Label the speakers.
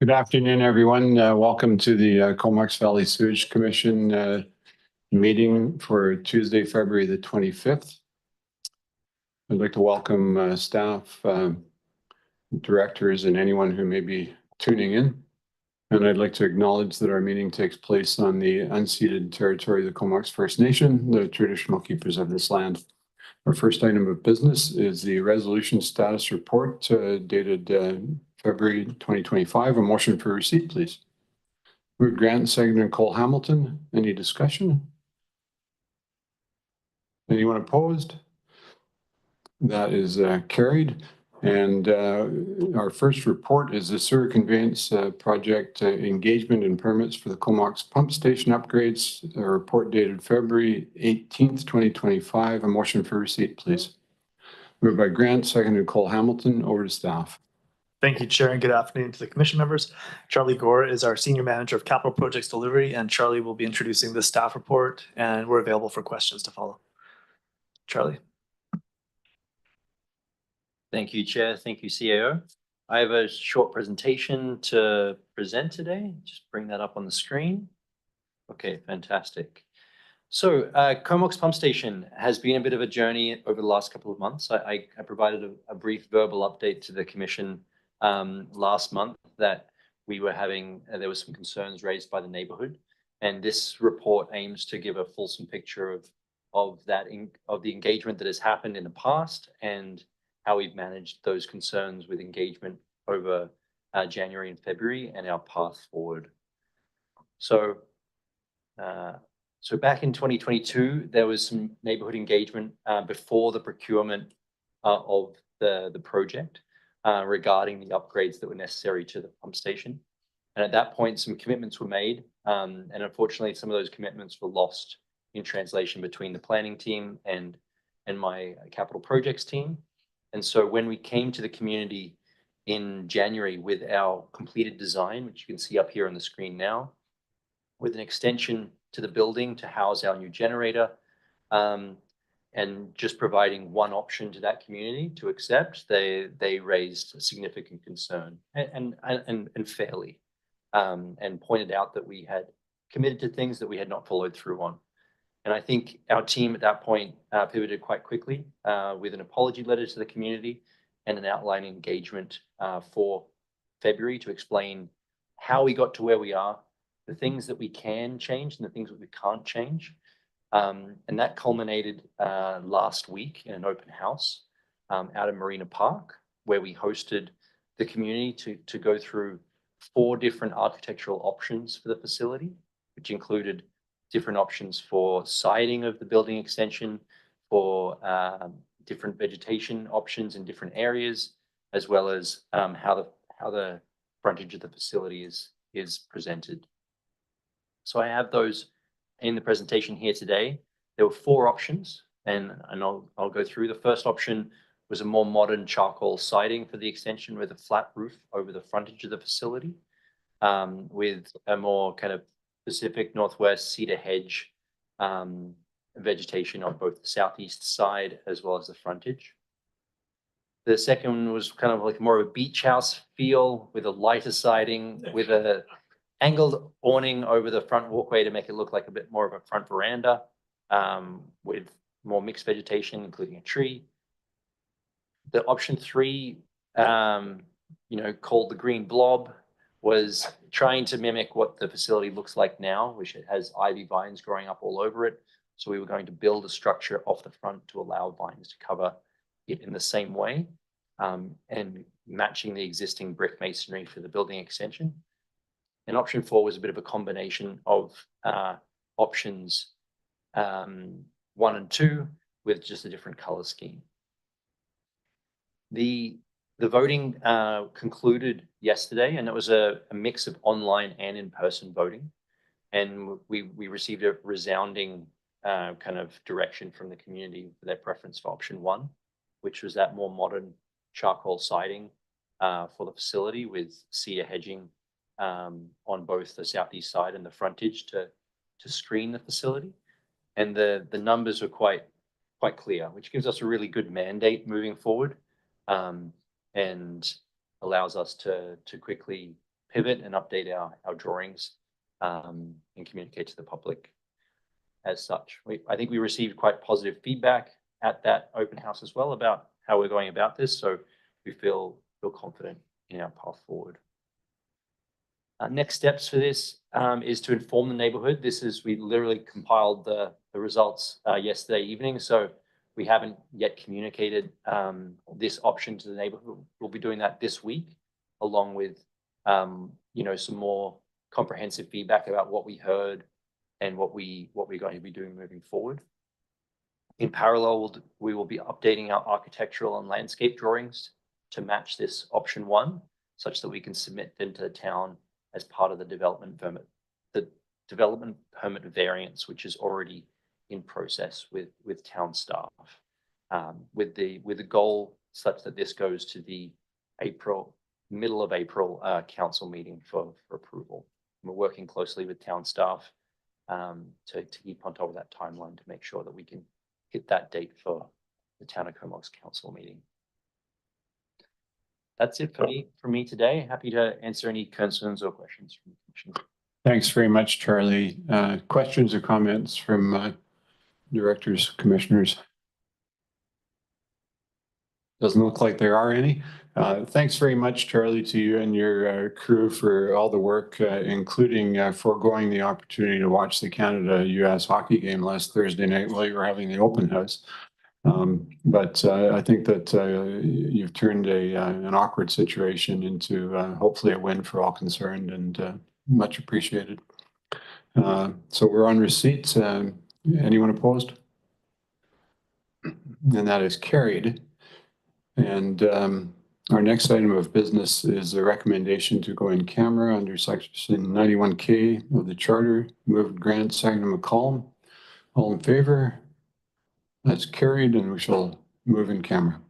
Speaker 1: Good afternoon, everyone. Welcome to the Comox Valley Sewage Commission meeting for Tuesday, February the 25th. I'd like to welcome staff, directors, and anyone who may be tuning in. And I'd like to acknowledge that our meeting takes place on the unceded territory of the Comox First Nation, the traditional keepers of this land. Our first item of business is the resolution status report dated February 2025. A motion for receipt, please. Moved Grant, seconded Cole Hamilton. Any discussion? Anyone opposed? That is carried. And our first report is the sewer conveyance project engagement and permits for the Comox pump station upgrades. A report dated February 18th, 2025. A motion for receipt, please. Moved by Grant, seconded Cole Hamilton. Over to staff.
Speaker 2: Thank you, Chair, and good afternoon to the commission members. Charlie Gore is our Senior Manager of Capital Projects Delivery, and Charlie will be introducing the staff report, and we're available for questions to follow. Charlie.
Speaker 3: Thank you, Chair. Thank you, CAO. I have a short presentation to present today. Just bring that up on the screen. Okay, fantastic. So Comox Pump Station has been a bit of a journey over the last couple of months. I provided a brief verbal update to the Commission last month that we were having, there were some concerns raised by the neighborhood. And this report aims to give a fulsome picture of the engagement that has happened in the past and how we've managed those concerns with engagement over January and February and our path forward. So back in 2022, there was some neighborhood engagement before the procurement of the project regarding the upgrades that were necessary to the pump station. And at that point, some commitments were made. And unfortunately, some of those commitments were lost in translation between the planning team and my capital projects team. And so when we came to the community in January with our completed design, which you can see up here on the screen now, with an extension to the building to house our new generator, and just providing one option to that community to accept, they raised a significant concern and fairly, and pointed out that we had committed to things that we had not followed through on. And I think our team at that point pivoted quite quickly with an apology letter to the community and an outline engagement for February to explain how we got to where we are, the things that we can change and the things that we can't change. And that culminated last week in an open house out of Marina Park, where we hosted the community to go through 4 different architectural options for the facility, which included different options for siding of the building extension, for different vegetation options in different areas, as well as how the frontage of the facility is presented. So I have those in the presentation here today. There were 4 options, and I'll go through. The first option was a more modern charcoal siding for the extension with a flat roof over the frontage of the facility, with a more kind of Pacific Northwest cedar hedge vegetation on both the southeast side as well as the frontage. The second one was kind of like more of a beach house feel with a lighter siding with a angled awning over the front walkway to make it look like a bit more of a front veranda, with more mixed vegetation, including a tree. The option 3, called the green blob, was trying to mimic what the facility looks like now, which it has ivy vines growing up all over it. So we were going to build a structure off the front to allow vines to cover it in the same way, and matching the existing brick masonry for the building extension. And option 4 was a bit of a combination of options 1 and 2 with just a different color scheme. The voting concluded yesterday, and it was a mix of online and in-person voting. And we received a resounding kind of direction from the community for their preference for option 1, which was that more modern charcoal siding for the facility with cedar hedging on both the southeast side and the frontage to screen the facility. And the numbers were quite clear, which gives us a really good mandate moving forward, and allows us to quickly pivot and update our drawings and communicate to the public as such. I think we received quite positive feedback at that open house as well about how we're going about this. So we feel confident in our path forward. Next steps for this is to inform the neighborhood. We literally compiled the results yesterday evening. So we haven't yet communicated this option to the neighborhood. We'll be doing that this week, along with, some more comprehensive feedback about what we heard and what we're going to be doing moving forward. In parallel, we will be updating our architectural and landscape drawings to match this option 1, such that we can submit them to the town as part of the development permit variance, which is already in process with town staff, with the goal such that this goes to the middle of April council meeting for approval. We're working closely with town staff to keep on top of that timeline to make sure that we can hit that date for the Town of Comox council meeting. That's it for me today. Happy to answer any concerns or questions from the commission.
Speaker 1: Thanks very much, Charlie. Questions or comments from directors, commissioners? Doesn't look like there are any. Thanks very much, Charlie, to you and your crew for all the work, including foregoing the opportunity to watch the Canada-US hockey game last Thursday night while you were having the open house. But I think that you've turned an awkward situation into hopefully a win for all concerned, and much appreciated. So we're on receipts. Anyone opposed? And that is carried. And our next item of business is a recommendation to go in camera under section 91K of the charter. Moved Grant, seconded McCollum. All in favor? That's carried, and we shall move in camera.